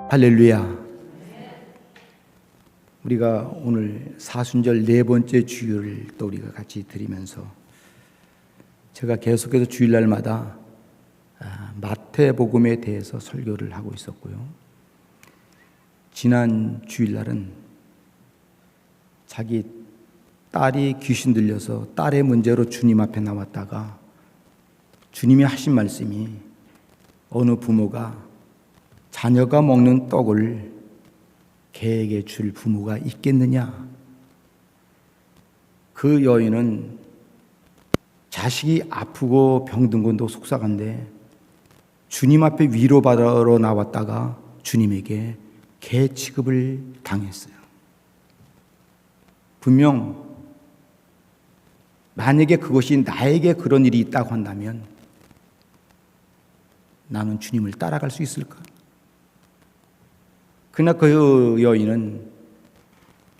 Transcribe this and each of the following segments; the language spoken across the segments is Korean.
할렐루야. 우리가 오늘 사순절 네 번째 주일을 또 우리가 같이 드리면서 제가 계속해서 주일날마다 마태복음에 대해서 설교를 하고 있었고요. 지난 주일날은 자기 딸이 귀신 들려서 딸의 문제로 주님 앞에 나왔다가 주님이 하신 말씀이 어느 부모가 자녀가 먹는 떡을 개에게 줄 부모가 있겠느냐. 그 여인은 자식이 아프고 병든 건도 속상한데 주님 앞에 위로받으러 나왔다가 주님에게 개 취급을 당했어요. 분명 만약에 그것이 나에게 그런 일이 있다고 한다면 나는 주님을 따라갈 수 있을까? 그러나 그 여인은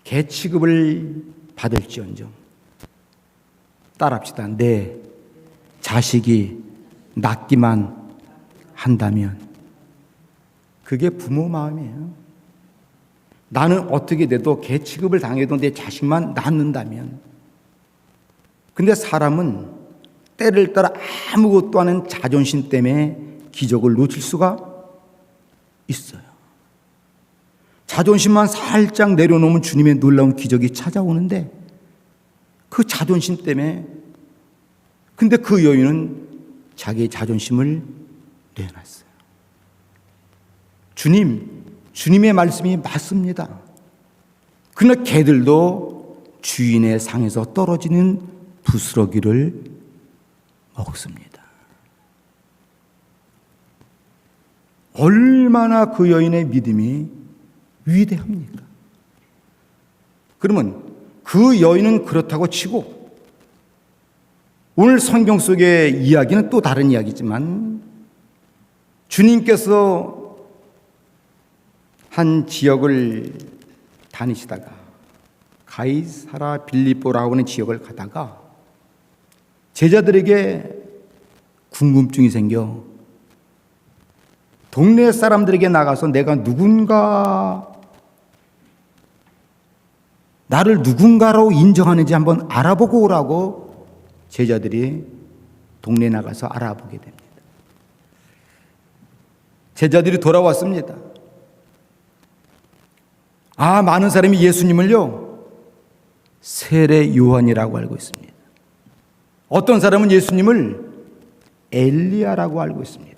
개 취급을 받을지언정 따라합시다. 내 자식이 낫기만 한다면 그게 부모 마음이에요. 나는 어떻게 돼도 개 취급을 당해도 내 자식만 낫는다면. 근데 사람은 때를 따라 아무것도 않은 자존심 때문에 기적을 놓칠 수가 있어요. 자존심만 살짝 내려놓으면 주님의 놀라운 기적이 찾아오는데 그 자존심 때문에, 근데 그 여인은 자기의 자존심을 내놨어요. 주님의 말씀이 맞습니다. 그러나 개들도 주인의 상에서 떨어지는 부스러기를 먹습니다. 얼마나 그 여인의 믿음이 위대합니까? 그러면 그 여인은 그렇다고 치고 오늘 성경 속의 이야기는 또 다른 이야기지만 주님께서 한 지역을 다니시다가 가이사라 빌립보라고 하는 지역을 가다가 제자들에게 궁금증이 생겨 동네 사람들에게 나가서 내가 나를 누군가로 인정하는지 한번 알아보고 오라고 제자들이 동네에 나가서 알아보게 됩니다. 제자들이 돌아왔습니다. 많은 사람이 예수님을요 세례 요한이라고 알고 있습니다. 어떤 사람은 예수님을 엘리야라고 알고 있습니다.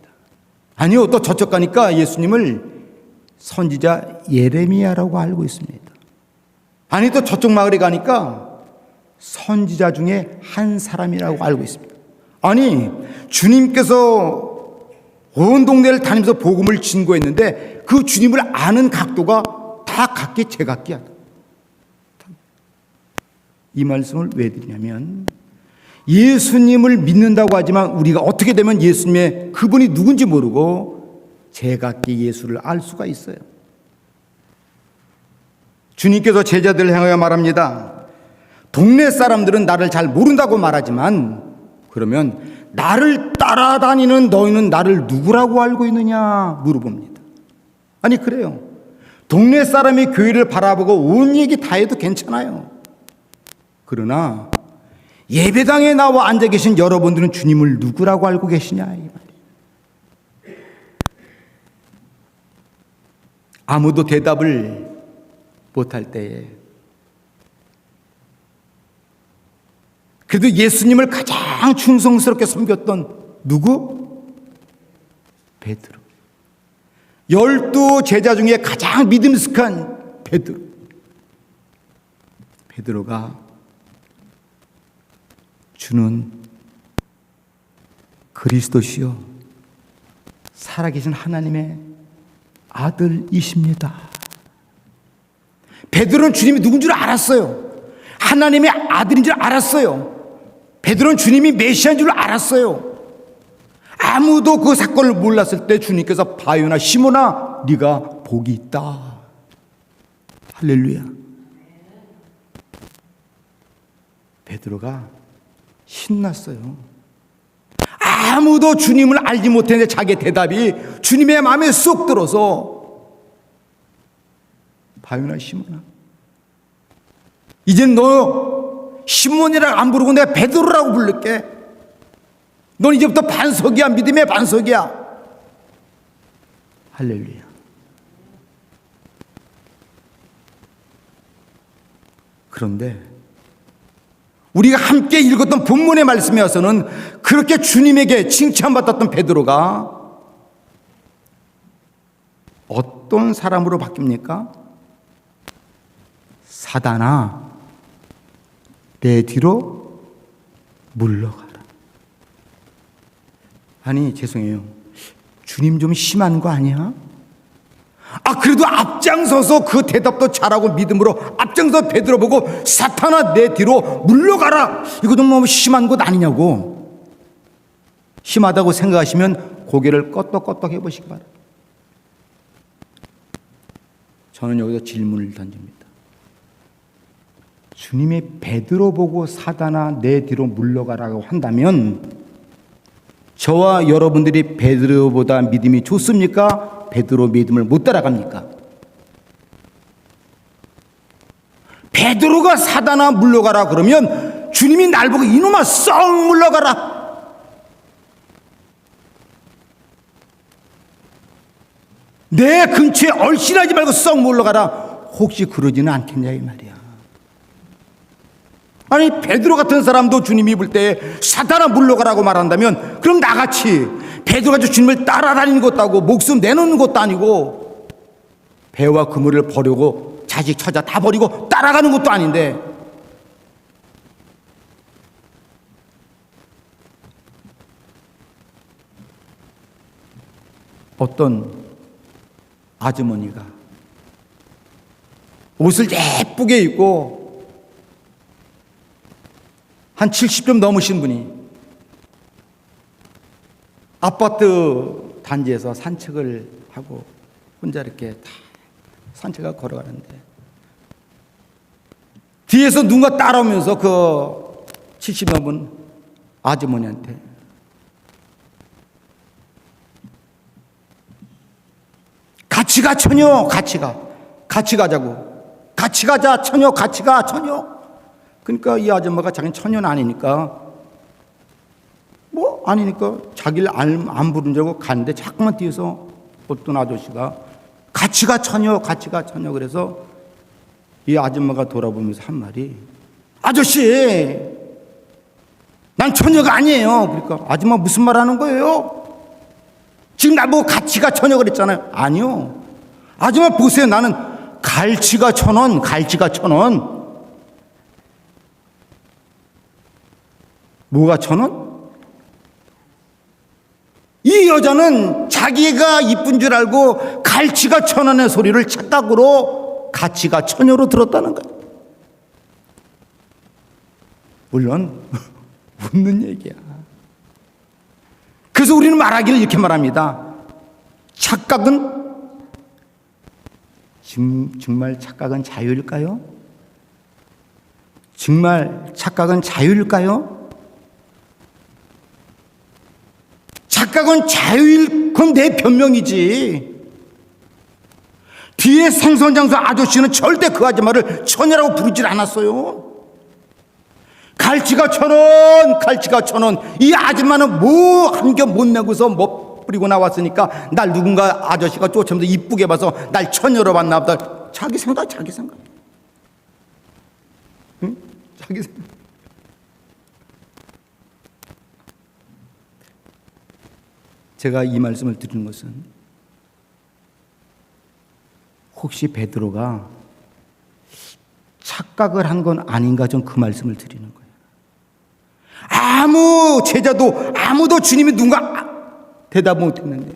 아니요, 또 저쪽 가니까 예수님을 선지자 예레미야라고 알고 있습니다. 아니, 또 저쪽 마을에 가니까 선지자 중에 한 사람이라고 알고 있습니다. 아니, 주님께서 온 동네를 다니면서 복음을 증거했는데 그 주님을 아는 각도가 다 각기 제각기야. 이 말씀을 왜 드리냐면 예수님을 믿는다고 하지만 우리가 어떻게 되면 예수님의 그분이 누군지 모르고 제각기 예수를 알 수가 있어요. 주님께서 제자들을 향하여 말합니다. 동네 사람들은 나를 잘 모른다고 말하지만 그러면 나를 따라다니는 너희는 나를 누구라고 알고 있느냐 물어봅니다. 아니 그래요. 동네 사람이 교회를 바라보고 온 얘기 다 해도 괜찮아요. 그러나 예배당에 나와 앉아 계신 여러분들은 주님을 누구라고 알고 계시냐 이 말이에요. 아무도 대답을 못할 때에 그래도 예수님을 가장 충성스럽게 섬겼던 누구? 베드로. 12 제자 중에 가장 믿음직한 베드로. 베드로가 주는 그리스도시요 살아계신 하나님의 아들이십니다. 베드로는 주님이 누군 줄 알았어요. 하나님의 아들인 줄 알았어요. 베드로는 주님이 메시아인 줄 알았어요. 아무도 그 사건을 몰랐을 때 주님께서 바요나 시몬아 네가 복이 있다. 할렐루야. 베드로가 신났어요. 아무도 주님을 알지 못했는데 자기의 대답이 주님의 마음에 쏙 들어서 바요나 시몬아, 이젠 너 시몬이라고 안 부르고 내가 베드로라고 부를게. 넌 이제부터 반석이야. 믿음의 반석이야. 할렐루야. 그런데 우리가 함께 읽었던 본문의 말씀에 와서는 그렇게 주님에게 칭찬받았던 베드로가 어떤 사람으로 바뀝니까? 사단아, 내 뒤로 물러가라. 아니, 죄송해요. 주님 좀 심한 거 아니야? 그래도 앞장서서 그 대답도 잘하고 믿음으로 앞장서 베드로 보고 사탄아, 내 뒤로 물러가라. 이거 좀 너무 심한 것 아니냐고. 심하다고 생각하시면 고개를 껐덕껐덕 해보시기 바랍니다. 저는 여기서 질문을 던집니다. 주님이 베드로 보고 사단아, 내 뒤로 물러가라고 한다면 저와 여러분들이 베드로보다 믿음이 좋습니까? 베드로 믿음을 못 따라갑니까? 베드로가 사단아 물러가라 그러면 주님이 날 보고 이놈아 썩 물러가라. 내 근처에 얼씬하지 말고 썩 물러가라. 혹시 그러지는 않겠냐 이 말이야. 아니, 베드로 같은 사람도 주님이 볼 때 사단아 물러가라고 말한다면 그럼 나같이 베드로가 주님을 따라다니는 것도 아니고 목숨 내놓는 것도 아니고 배와 그물을 버리고 자식 처자 다 버리고 따라가는 것도 아닌데 어떤 아주머니가 옷을 예쁘게 입고 한 70점 넘으신 분이 아파트 단지에서 산책을 하고 혼자 이렇게 다 산책을 걸어가는데 뒤에서 누군가 따라오면서 그 70 넘은 아주머니한테 같이 가 처녀, 같이 가자고, 같이 가자 처녀, 같이 가 처녀. 그러니까 이 아줌마가 자기는 처녀는 아니니까 자기를 안 부른 줄 알고 갔는데 자꾸만 뒤에서 어떤 아저씨가 같이 가 처녀, 같이 가 처녀. 그래서 이 아줌마가 돌아보면서 한 말이 아저씨, 난 처녀가 아니에요. 그러니까 아줌마 무슨 말 하는 거예요? 지금 나보고 같이 가 처녀 그랬잖아요. 아니요, 아줌마 보세요. 나는 갈치가 1,000원, 갈치가 1,000원. 뭐가 1,000원? 이 여자는 자기가 이쁜 줄 알고 갈치가 1,000원의 소리를 착각으로 가치가 처녀로 들었다는 거예요. 물론 웃는 얘기야. 그래서 우리는 말하기를 이렇게 말합니다. 착각은 정말 착각은 자유일까요? 정말 착각은 자유일까요? 착각은 자유일 건 내 변명이지. 뒤에 생선장수 아저씨는 절대 그 아줌마를 처녀라고 부르질 않았어요. 갈치가 1,000원, 갈치가 1,000원. 이 아줌마는 뭐 한 겹 못 내고서 못 뿌리고 나왔으니까 날 누군가 아저씨가 쫓아면서 이쁘게 봐서 날 처녀로 봤나 보다. 자기 생각. 응? 자기 생각. 제가 이 말씀을 드리는 것은 혹시 베드로가 착각을 한 건 아닌가, 좀 그 말씀을 드리는 거예요. 아무 제자도 아무도 주님이 누군가 대답 못했는데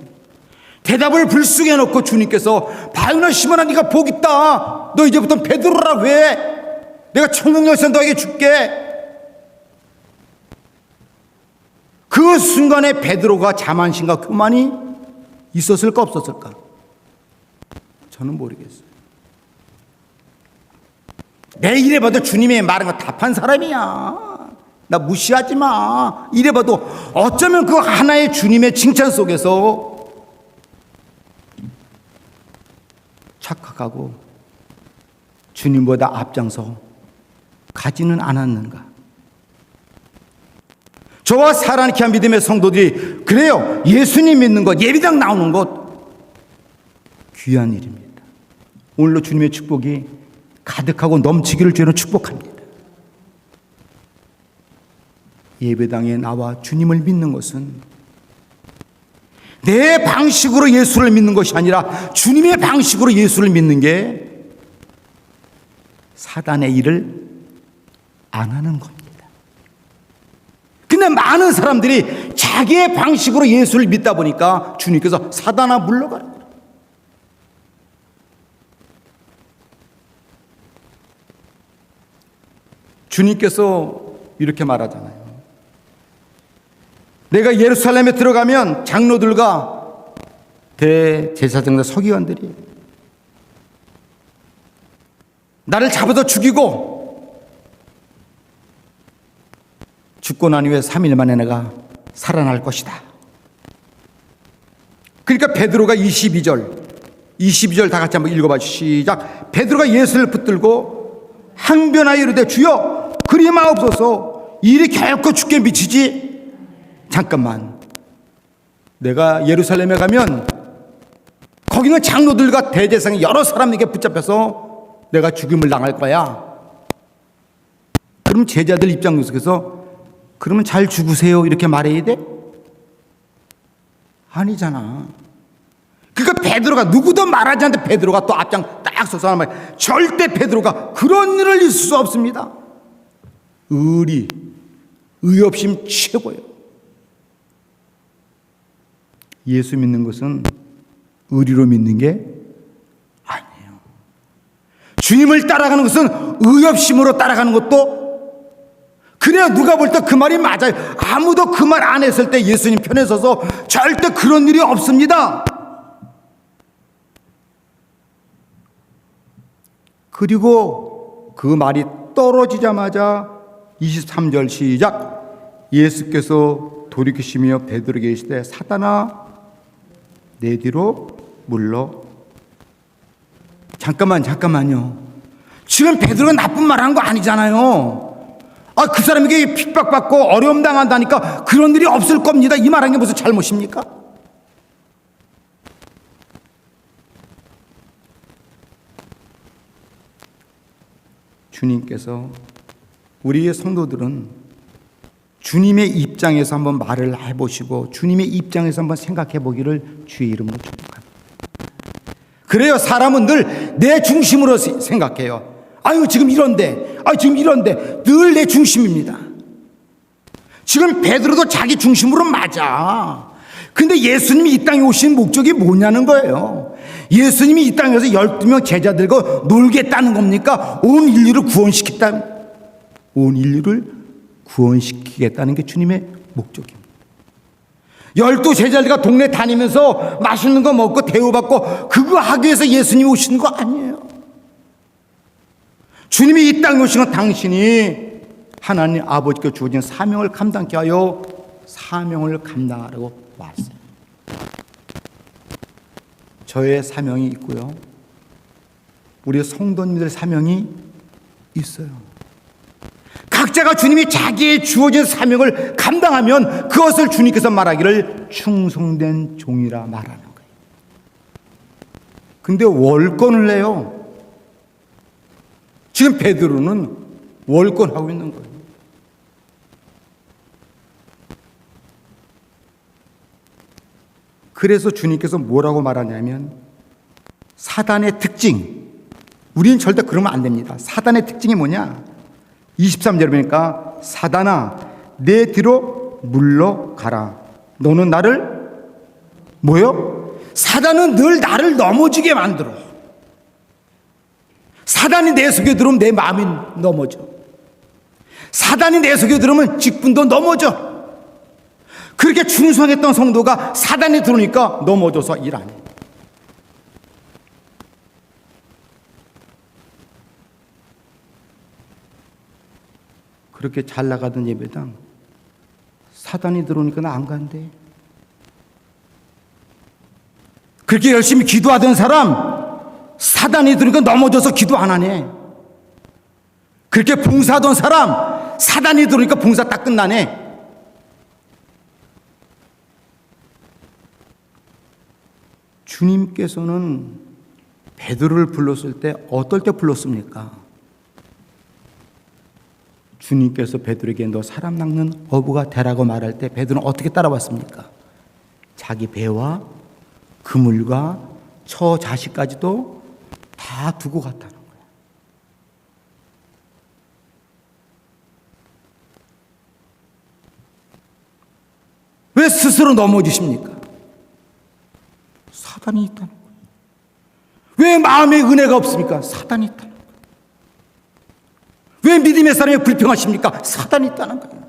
대답을 불쑥해 놓고 주님께서 바요나 시몬아, 네가 복 있다. 너 이제부터 베드로라 해. 내가 천국 열쇠 너에게 줄게. 그 순간에 베드로가 자만심과 교만이 있었을까 없었을까? 저는 모르겠어요. 내 이래봐도 주님의 말은 거 답한 사람이야. 나 무시하지 마. 이래봐도 어쩌면 그 하나의 주님의 칭찬 속에서 착각하고 주님보다 앞장서 가지는 않았는가? 저와 사랑하는 귀한 믿음의 성도들이 그래요. 예수님 믿는 것, 예배당 나오는 것 귀한 일입니다. 오늘로 주님의 축복이 가득하고 넘치기를 주로 축복합니다. 예배당에 나와 주님을 믿는 것은 내 방식으로 예수를 믿는 것이 아니라 주님의 방식으로 예수를 믿는 게 사단의 일을 안 하는 겁니다. 근데 많은 사람들이 자기의 방식으로 예수를 믿다 보니까 주님께서 사단아 물러가라. 주님께서 이렇게 말하잖아요. 내가 예루살렘에 들어가면 장로들과 대제사장과 서기관들이 나를 잡아서 죽이고 죽고 난 후에 3일 만에 내가 살아날 것이다. 그러니까 베드로가 22절 다 같이 한번 읽어봐. 시작. 베드로가 예수를 붙들고 항변하여 이르되 주여 그리 마옵소서 일이 결코 죽게 미치지. 잠깐만, 내가 예루살렘에 가면 거기는 장로들과 대제사장 여러 사람에게 붙잡혀서 내가 죽임을 당할 거야. 그럼 제자들 입장에서 그러면 잘 죽으세요 이렇게 말해야 돼? 아니잖아. 그러니까 베드로가 누구도 말하지 않는데 베드로가 또 앞장 딱 서서 하는 말, 절대 베드로가 그런 일을 있을 수 없습니다. 의협심 최고예요. 예수 믿는 것은 의리로 믿는 게 아니에요. 주님을 따라가는 것은 의협심으로 따라가는 것도, 그래야 누가 볼 때 그 말이 맞아요. 아무도 그 말 안 했을 때 예수님 편에 서서 절대 그런 일이 없습니다. 그리고 그 말이 떨어지자마자 23절 시작. 예수께서 돌이키시며 베드로에게 이르시되 사단아 내 뒤로 물러. 잠깐만요. 지금 베드로가 나쁜 말 한 거 아니잖아요. 그 사람에게 핍박받고 어려움 당한다니까 그런 일이 없을 겁니다. 이 말한 게 무슨 잘못입니까? 주님께서 우리의 성도들은 주님의 입장에서 한번 말을 해보시고 주님의 입장에서 한번 생각해 보기를 주의 이름으로 축복합니다. 그래요. 사람은 늘 내 중심으로 생각해요. 지금 이런데 늘 내 중심입니다. 지금 베드로도 자기 중심으로 맞아. 근데 예수님이 이 땅에 오신 목적이 뭐냐는 거예요. 예수님이 이 땅에 와서 12명 제자들과 놀겠다는 겁니까? 온 인류를 구원시키겠다는 게 주님의 목적입니다. 12제자들과 동네 다니면서 맛있는 거 먹고 대우받고 그거 하기 위해서 예수님이 오신 거 아니에요. 주님이 이 땅에 오신 건 당신이 하나님 아버지께 주어진 사명을 감당케 하여 사명을 감당하라고 왔어요. 저의 사명이 있고요. 우리 성도님들 사명이 있어요. 각자가 주님이 자기의 주어진 사명을 감당하면 그것을 주님께서 말하기를 충성된 종이라 말하는 거예요. 근데 월권을 내요. 지금 베드로는 월권하고 있는 거예요. 그래서 주님께서 뭐라고 말하냐면 사단의 특징, 우리는 절대 그러면 안 됩니다. 사단의 특징이 뭐냐? 23절에 보니까 사단아 내 뒤로 물러가라. 너는 나를 뭐요? 사단은 늘 나를 넘어지게 만들어. 사단이 내 속에 들어오면 내 마음이 넘어져. 사단이 내 속에 들어오면 직분도 넘어져. 그렇게 충성했던 성도가 사단이 들어오니까 넘어져서 일 안 해. 그렇게 잘 나가던 예배당 사단이 들어오니까 나 안 간대. 그렇게 열심히 기도하던 사람 사단이 들어오니까 넘어져서 기도 안 하네. 그렇게 봉사하던 사람 사단이 들어오니까 봉사 딱 끝나네. 주님께서는 베드로를 불렀을 때 어떨 때 불렀습니까? 주님께서 베드로에게 너 사람 낚는 어부가 되라고 말할 때 베드로는 어떻게 따라왔습니까? 자기 배와 그물과 처 자식까지도 다 두고 갔다는 거예요. 왜 스스로 넘어지십니까? 사단이 있다는 거예요. 왜 마음에 은혜가 없습니까? 사단이 있다는 거예요. 왜 믿음의 사람이 불평하십니까? 사단이 있다는 거예요.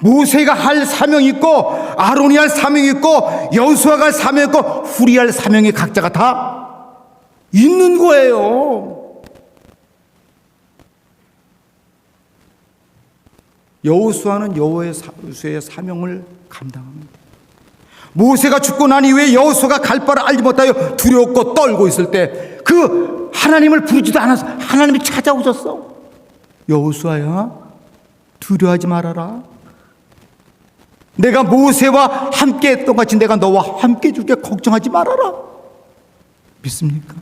모세가 할 사명이 있고 아론이 할 사명이 있고 여호수아가 할 사명이 있고 후리 할 사명이 각자가 다 있는 거예요. 여호수아는 여호수아의 사명을 감당합니다. 모세가 죽고 난 이후에 여호수아가 갈 바를 알지 못하여 두렵고 떨고 있을 때 그 하나님을 부르지도 않아서 하나님이 찾아오셨어. 여호수아야, 두려워하지 말아라. 내가 모세와 함께 했던 같이 내가 너와 함께 해줄게. 걱정하지 말아라. 믿습니까?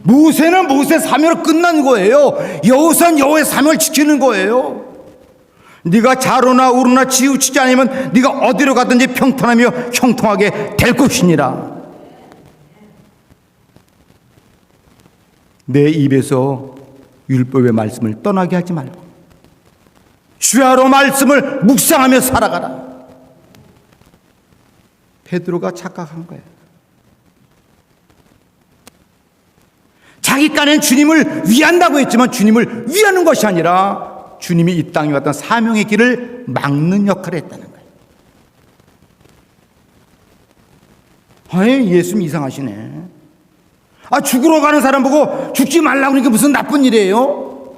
모세는 모세 사명으로 끝난 거예요. 여호수아는 여호와의 사명을 지키는 거예요. 네가 좌로나 우로나 치우치지 않으면 네가 어디로 가든지 평탄하며 형통하게 될 것이니라. 내 입에서 율법의 말씀을 떠나게 하지 말고 주야로 말씀을 묵상하며 살아가라. 베드로가 착각한 거예요. 자기 깐엔 주님을 위한다고 했지만 주님을 위하는 것이 아니라 주님이 이 땅에 왔던 사명의 길을 막는 역할을 했다는 거예요. 아이, 예수님 이상하시네. 죽으러 가는 사람 보고 죽지 말라고 그러니까 무슨 나쁜 일이에요?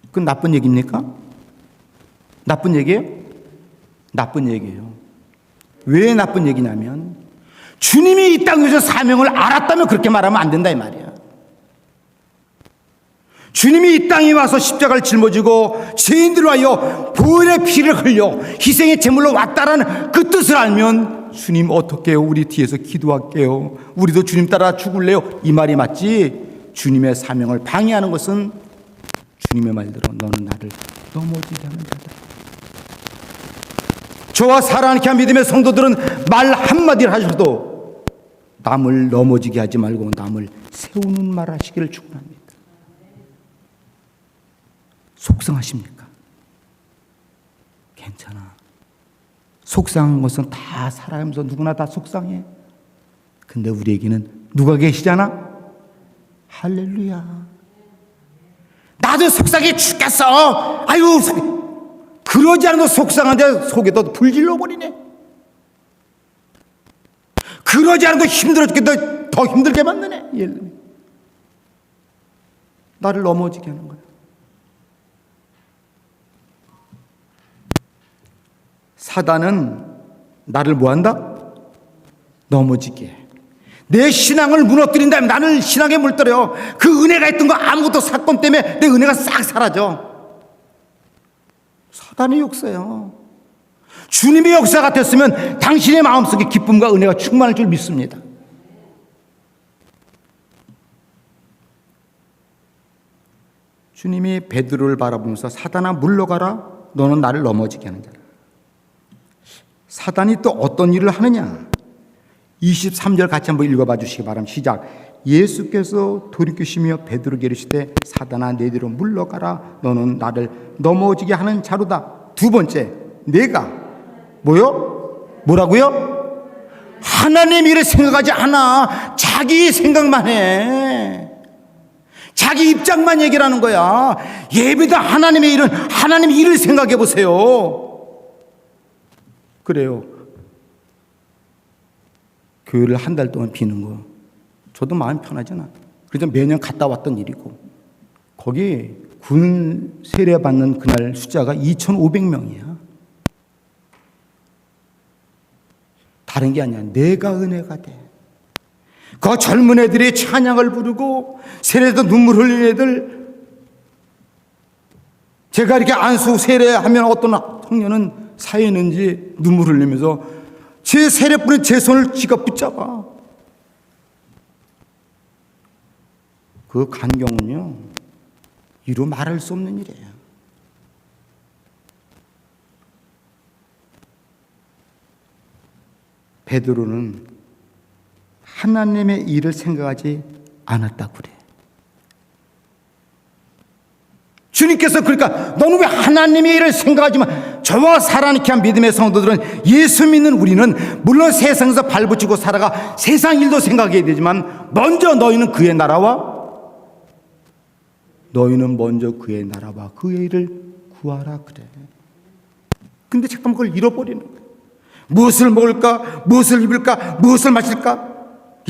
그건 나쁜 얘기입니까? 나쁜 얘기예요? 나쁜 얘기예요. 왜 나쁜 얘기냐면 주님이 이 땅에서 사명을 알았다면 그렇게 말하면 안 된다 이 말이야. 주님이 이 땅에 와서 십자가를 짊어지고 죄인들을 위하여 보혈의 피를 흘려 희생의 제물로 왔다라는 그 뜻을 알면 주님 어떻게 해요? 우리 뒤에서 기도할게요. 우리도 주님 따라 죽을래요? 이 말이 맞지. 주님의 사명을 방해하는 것은 주님의 말대로 너는 나를 넘어지게 하는 자다. 저와 사랑하는 귀한 믿음의 성도들은 말 한마디를 하셔도 남을 넘어지게 하지 말고 남을 세우는 말 하시기를 축원합니다. 속상하십니까? 괜찮아. 속상한 것은 다 살아가면서 누구나 다 속상해. 근데 우리에게는 누가 계시잖아? 할렐루야. 나도 속상해 죽겠어. 아유, 그러지 않아도 속상한데 속에도 불질러 버리네. 그러지 않아도 힘들어 죽겠다. 더 힘들게 만드네. 나를 넘어지게 하는 거야. 사단은 나를 뭐한다? 넘어지게 해. 내 신앙을 무너뜨린 다음에 나를 신앙에 물들여. 그 은혜가 있던 거 아무것도 사건 때문에 내 은혜가 싹 사라져. 사단의 역사예요. 주님의 역사 같았으면 당신의 마음속에 기쁨과 은혜가 충만할 줄 믿습니다. 주님이 베드로를 바라보면서 사단아 물러가라. 너는 나를 넘어지게 하는 자라. 사단이 또 어떤 일을 하느냐? 23절 같이 한번 읽어봐 주시기 바랍니다. 시작. 예수께서 돌이키시며 베드로에게 이르시되 사단아 내 뒤로 물러가라. 너는 나를 넘어지게 하는 자로다. 두 번째, 내가 뭐라고요? 하나님 일을 생각하지 않아. 자기 생각만 해. 자기 입장만 얘기를 하는 거야. 예배다 하나님의 일은 하나님 일을 생각해 보세요. 그래요. 교회를 한 달 동안 비는 거 저도 마음 편하잖아. 그래서 매년 갔다 왔던 일이고 거기 군 세례받는 그날 숫자가 2,500명이야. 다른 게 아니야. 내가 은혜가 돼. 그 젊은 애들이 찬양을 부르고 세례도 눈물 흘리는 애들 제가 이렇게 안수 세례하면 어떤 청년은 사였는지 눈물을 흘리면서 제 세례뿐인 제 손을 지가 붙잡아. 그 간경은요, 이루 말할 수 없는 일이에요. 베드로는 하나님의 일을 생각하지 않았다고 그래. 주님께서 그러니까 너는 왜 하나님의 일을 생각하지만 저와 살아있게 한 믿음의 성도들은 예수 믿는 우리는 물론 세상에서 발붙이고 살아가 세상 일도 생각해야 되지만 먼저 너희는 그의 나라와 그의 일을 구하라 그래. 근데 잠깐 그걸 잃어버리는 거야. 무엇을 먹을까? 무엇을 입을까? 무엇을 마실까?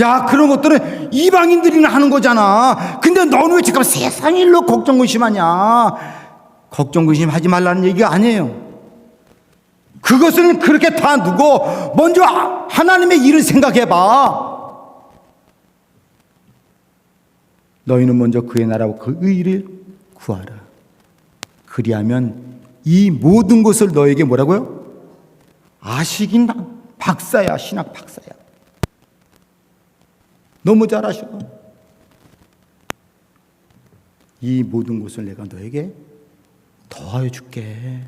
야, 그런 것들은 이방인들이나 하는 거잖아. 근데 너는 왜 잠깐 세상 일로 걱정 근심하냐? 걱정 근심하지 말라는 얘기가 아니에요. 그것은 그렇게 다 두고 먼저 하나님의 일을 생각해봐. 너희는 먼저 그의 나라와 그의 일을 구하라. 그리하면 이 모든 것을 너에게 뭐라고요? 아시긴 박사야, 신학 박사야. 너무 잘 아셔. 이 모든 것을 내가 너에게 더하여 줄게.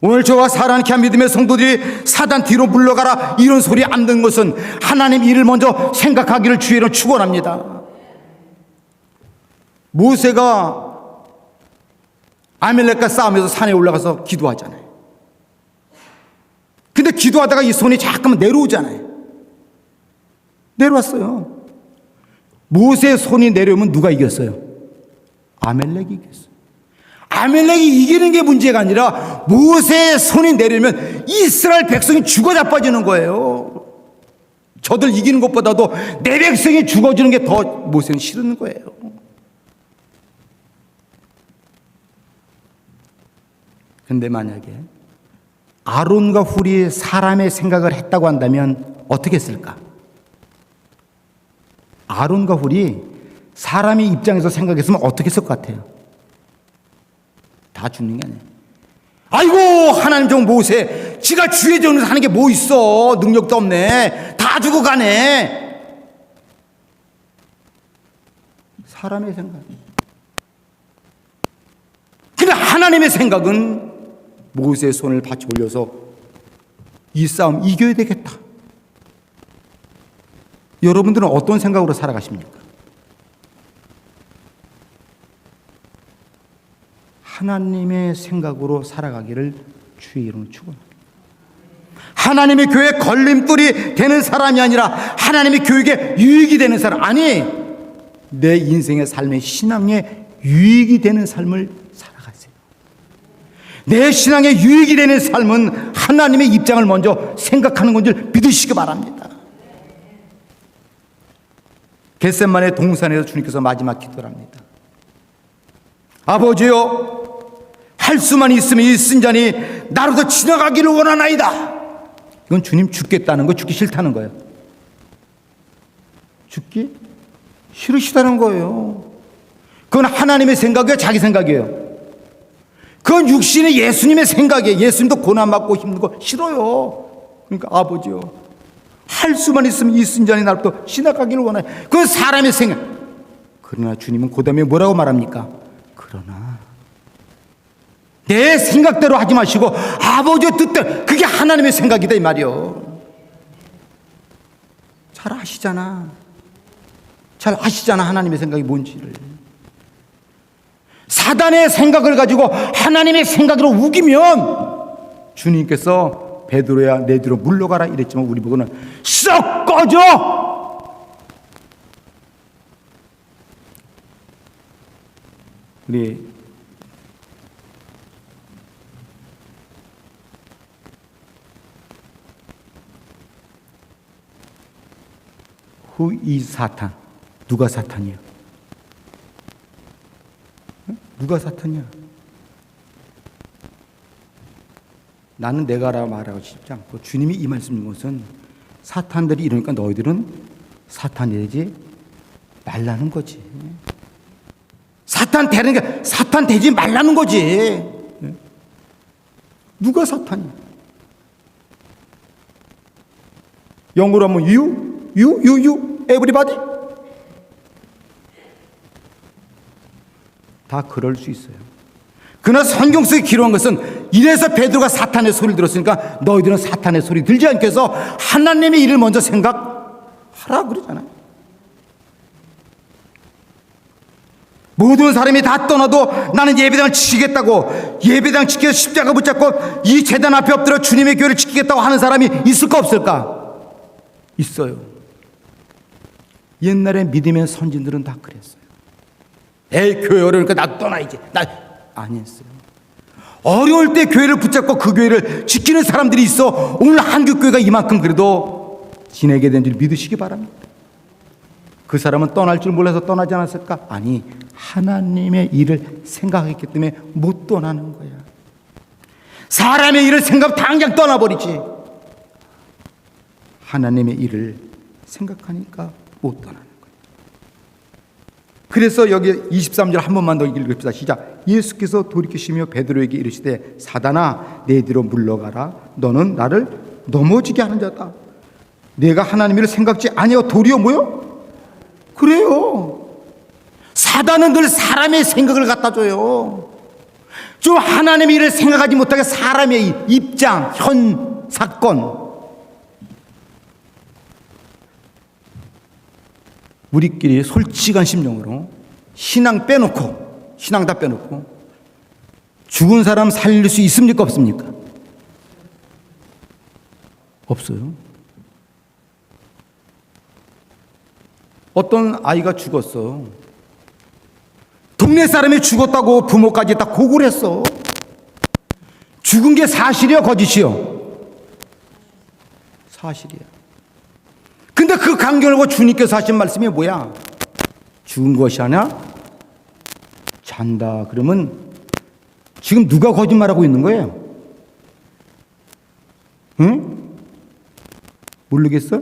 오늘 저와 살아있게 한 믿음의 성도들이 사단 뒤로 물러가라 이런 소리 안 듣는 것은 하나님 일을 먼저 생각하기를 주의로 축원합니다. 모세가 아멜렉과 싸우면서 산에 올라가서 기도하잖아요. 근데 기도하다가 이 손이 잠깐만 내려오잖아요. 내려왔어요. 모세의 손이 내려오면 누가 이겼어요? 아멜렉이 이겼어요. 아멜렉이 이기는 게 문제가 아니라 모세의 손이 내려오면 이스라엘 백성이 죽어 자빠지는 거예요. 저들 이기는 것보다도 내 백성이 죽어지는 게 더 모세는 싫은 거예요. 근데 만약에 아론과 훌이 사람의 생각을 했다고 한다면 어떻게 했을까? 아론과 훌이 사람의 입장에서 생각했으면 어떻게 했을 것 같아요? 다 죽는 게 아니에요. 아이고 하나님 종 모세 지가 주의 전에서 하는 게 뭐 있어. 능력도 없네. 다 죽어가네. 사람의 생각. 근데 하나님의 생각은 모세의 손을 받쳐 올려서 이 싸움 이겨야 되겠다. 여러분들은 어떤 생각으로 살아가십니까? 하나님의 생각으로 살아가기를 주의 이름으로 축원합니다. 하나님의 교회에 걸림돌이 되는 사람이 아니라 하나님의 교육에 유익이 되는 사람. 아니, 내 인생의 삶의 신앙에 유익이 되는 삶을 살아가세요. 내 신앙에 유익이 되는 삶은 하나님의 입장을 먼저 생각하는 건 줄 믿으시기 바랍니다. 겟세마네 동산에서 주님께서 마지막 기도를 합니다. 아버지여, 할 수만 있으면 이 쓴자니 나로부터 지나가기를 원하나이다. 이건 주님 죽겠다는 거, 죽기 싫다는 거예요. 죽기 싫으시다는 거예요. 그건 하나님의 생각이에요, 자기 생각이에요? 그건 육신의 예수님의 생각이에요. 예수님도 고난받고 힘든 거 싫어요. 그러니까 아버지요, 할 수만 있으면 이 쓴자니 나로부터 지나가기를 원하요. 그건 사람의 생각. 그러나 주님은 그 다음에 뭐라고 말합니까? 그러나 내 생각대로 하지 마시고 아버지의 뜻대로, 그게 하나님의 생각이다 이 말이요. 잘 아시잖아. 잘 아시잖아 하나님의 생각이 뭔지를. 사단의 생각을 가지고 하나님의 생각으로 우기면 주님께서 베드로야 내 뒤로 물러가라 이랬지만 우리 보고는 썩 꺼져. 우리 Who is 사탄? 누가 사탄이야? 누가 사탄이야? 나는 내가라 말하고 싶지 않고 주님이 이 말씀인 것은 사탄들이 이러니까 너희들은 사탄이 되지 말라는 거지. 사탄 되는 사탄 되지 말라는 거지. 누가 사탄이야? 영어로 하면 you, everybody? 다 그럴 수 있어요. 그러나 성경 속에 기록한 것은 이래서 베드로가 사탄의 소리를 들었으니까 너희들은 사탄의 소리 들지 않게 해서 하나님의 일을 먼저 생각하라 그러잖아요. 모든 사람이 다 떠나도 나는 예배당을 지키겠다고, 예배당 지켜서 십자가 붙잡고 이 제단 앞에 엎드려 주님의 교회를 지키겠다고 하는 사람이 있을까 없을까? 있어요. 옛날에 믿음의 선진들은 다 그랬어요. 에이, 교회 어려우니까 나도 떠나야지. 나 아니었어요. 어려울 때 교회를 붙잡고 그 교회를 지키는 사람들이 있어 오늘 한국교회가 이만큼 그래도 지내게 된 줄 믿으시기 바랍니다. 그 사람은 떠날 줄 몰라서 떠나지 않았을까? 아니, 하나님의 일을 생각했기 때문에 못 떠나는 거야. 사람의 일을 생각 당장 떠나버리지. 하나님의 일을 생각하니까 못 떠나는 거야. 그래서 여기 23절 한 번만 더 읽읍시다. 시작. 예수께서 돌이키시며 베드로에게 이르시되 사단아 내 뒤로 물러가라. 너는 나를 넘어지게 하는 자다. 내가 하나님의 일을 생각지 아니하고 도리어 뭐요? 그래요. 사단은 늘 사람의 생각을 갖다 줘요. 좀 하나님의 일을 생각하지 못하게 사람의 입장, 현, 사건. 우리끼리 솔직한 심정으로 신앙 빼놓고, 신앙 다 빼놓고 죽은 사람 살릴 수 있습니까? 없습니까? 없어요. 어떤 아이가 죽었어. 동네 사람이 죽었다고 부모까지 다 고구려 했어. 죽은 게 사실이야, 거짓이요? 사실이야. 근데 그 간격을 보고 주님께서 하신 말씀이 뭐야? 죽은 것이 아니야? 잔다. 그러면 지금 누가 거짓말하고 있는 거예요? 응? 모르겠어?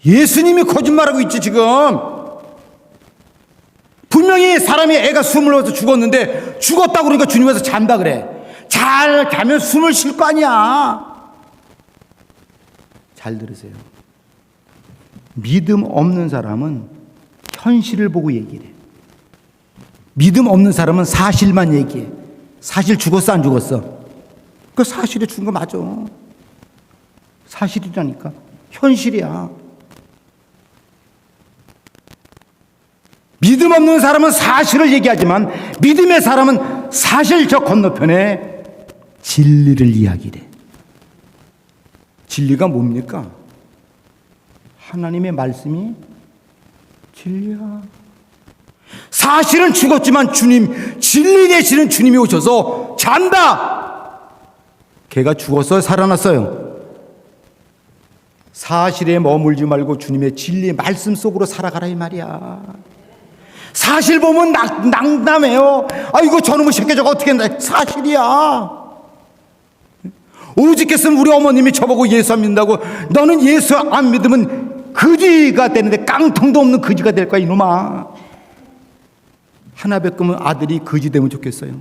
예수님이 거짓말하고 있지 지금. 분명히 사람이 애가 숨을 넣어서 죽었는데 죽었다고 그러니까 주님께서 잔다 그래. 잘 자면 숨을 쉴 거 아니야. 잘 들으세요. 믿음 없는 사람은 현실을 보고 얘기를 해. 믿음 없는 사람은 사실만 얘기해. 사실 죽었어 안 죽었어? 그 사실에 죽은 거 맞아. 사실이라니까. 현실이야. 믿음 없는 사람은 사실을 얘기하지만 믿음의 사람은 사실 저 건너편에 진리를 이야기해. 진리가 뭡니까? 하나님의 말씀이 진리야. 사실은 죽었지만 주님, 진리 되시는 주님이 오셔서 잔다. 걔가 죽었어요? 살아났어요? 사실에 머물지 말고 주님의 진리의 말씀 속으로 살아가라 이 말이야. 사실 보면 낭담해요. 아이고 저놈의 새끼 저거 어떻게 했나. 사실이야. 오직했으면 우리 어머님이 저보고 예수 안 믿는다고 너는 예수 안 믿으면 거지가 되는데 깡통도 없는 거지가 될 거야 이놈아. 하나 뵙으면 아들이 거지 되면 좋겠어요.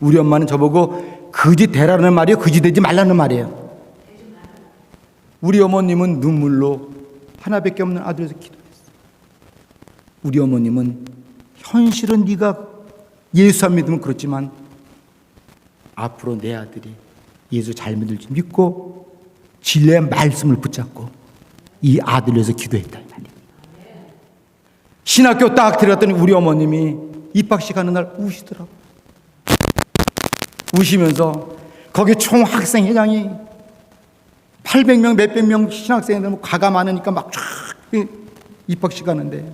우리 엄마는 저보고 거지 되라는 말이에요, 거지 되지 말라는 말이에요. 우리 어머님은 눈물로 하나밖에 없는 아들에서 기도했어요. 우리 어머님은 현실은 네가 예수 안 믿으면 그렇지만 앞으로 내 아들이 예수 잘 믿을지 믿고 진리의 말씀을 붙잡고 이 아들을 위해서 기도했다 이 말이에요. 신학교 딱 들어갔더니 우리 어머님이 입학식 하는 날 우시더라고. 우시면서 거기 총학생회장이 800명 몇백 명 신학생들 과가 많으니까 막 쫙 입학식 하는데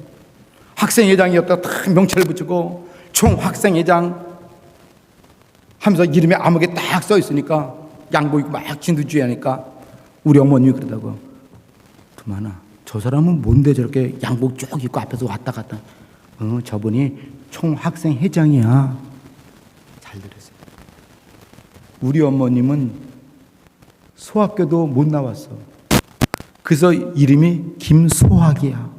학생회장이었다가 딱 명찰을 붙이고 총학생회장 하면서 이름에 암흑에 딱 써 있으니까 양복 입고 막 진두지휘하니까 우리 어머님이 그러다고 그만아 저 사람은 뭔데 저렇게 양복 쭉 입고 앞에서 왔다 갔다. 저분이 총학생회장이야. 잘 들으세요. 우리 어머님은 소학교도 못 나왔어. 그래서 이름이 김소학이야.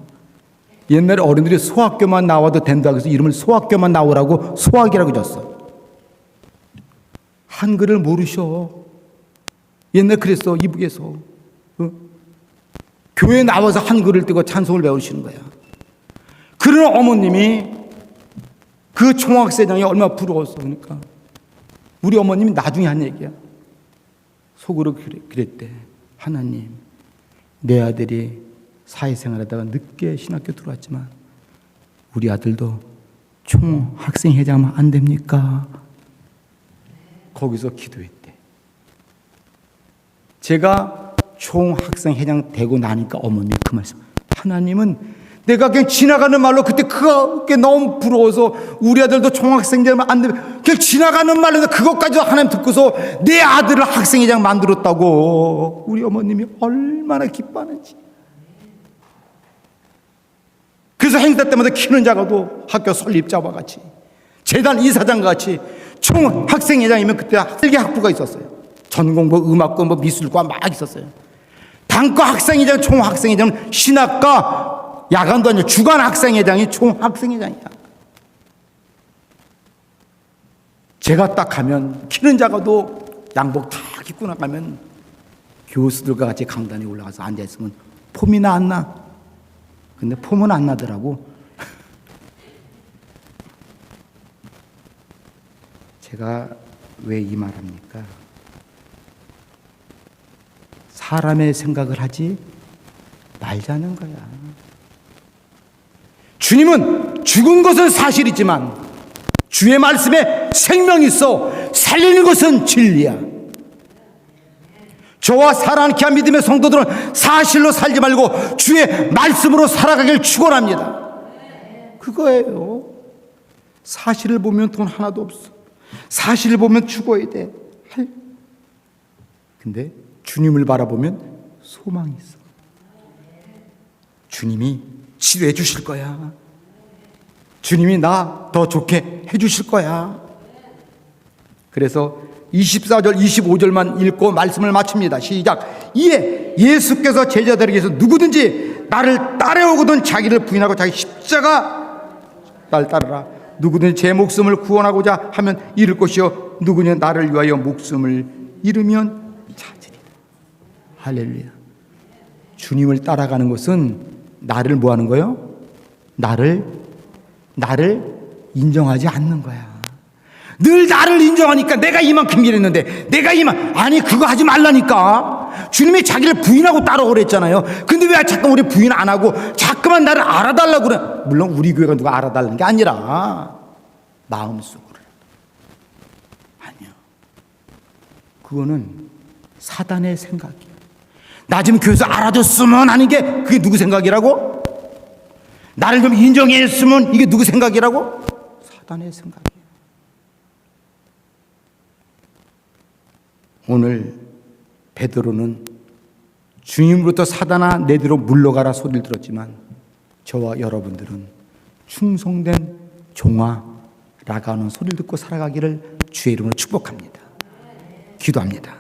옛날에 어른들이 소학교만 나와도 된다고 해서 이름을 소학교만 나오라고 소학이라고 줬어. 한글을 모르셔. 옛날 그랬어. 이북에서 교회에 나와서 한글을 띄고 찬송을 배우시는 거야. 그런 어머님이 그 총학생장이 얼마나 부러웠어. 그러니까 우리 어머님이 나중에 한 얘기야. 속으로 그랬대. 하나님, 내 아들이 사회생활하다가 늦게 신학교 들어왔지만 우리 아들도 총학생회장하면 안 됩니까? 거기서 기도했대. 제가 총학생회장 되고 나니까 어머님이 그 말씀, 하나님은 내가 그냥 지나가는 말로 그때 그게 너무 부러워서 우리 아들도 총학생회장 안 되면 그냥 지나가는 말로 그것까지도 하나님 듣고서 내 아들을 학생회장 만들었다고 우리 어머님이 얼마나 기뻐하는지. 그래서 행사 때마다 키는 자가도 학교 설립자와 같이 재단 이사장과 같이 총학생회장이면 그때 학생회 학부가 있었어요. 전공부, 음악과 뭐 미술과 막 있었어요. 단과 학생회장, 총학생회장은 신학과 야간도 아니고 주간 학생회장이 총학생회장이야. 제가 딱 가면 키는 자가도 양복 다 입고 나가면 교수들과 같이 강단에 올라가서 앉아있으면 폼이나 안 나. 근데 폼은 안 나더라고. 제가 왜 이 말합니까? 사람의 생각을 하지 말자는 거야. 주님은 죽은 것은 사실이지만 주의 말씀에 생명이 있어 살리는 것은 진리야. 저와 사랑케 한 믿음의 성도들은 사실로 살지 말고 주의 말씀으로 살아가길 축원합니다. 그거예요. 사실을 보면 돈 하나도 없어. 사실을 보면 죽어야 돼. 근데 주님을 바라보면 소망이 있어. 주님이 치료해 주실 거야. 주님이 나 더 좋게 해 주실 거야. 그래서 24절 25절만 읽고 말씀을 마칩니다. 시작. 이에 예수께서 제자들에게서 누구든지 나를 따라오거든 자기를 부인하고 자기 십자가 날 따르라. 누구든지 제 목숨을 구원하고자 하면 잃을 것이요 누구냐 나를 위하여 목숨을 잃으면 찾으리라. 할렐루야. 주님을 따라가는 것은 나를 뭐 하는 거예요? 나를 인정하지 않는 거야. 늘 나를 인정하니까 내가 이만큼 일했는데 내가 아니 그거 하지 말라니까. 주님이 자기를 부인하고 따라오라 했잖아요. 근데 왜 자꾸 우리 부인 안 하고 자꾸만 나를 알아달라고 그래. 물론 우리 교회가 누가 알아달라는 게 아니라 마음속으로. 아니요, 그거는 사단의 생각이에요. 나 지금 교회에서 알아줬으면 하는 게 그게 누구 생각이라고? 나를 좀 인정했으면 이게 누구 생각이라고? 사단의 생각이에요. 오늘 베드로는 주님으로부터 사단아 내 뒤로 물러가라 소리를 들었지만 저와 여러분들은 충성된 종아라고 하는 소리를 듣고 살아가기를 주의 이름으로 축복합니다. 기도합니다.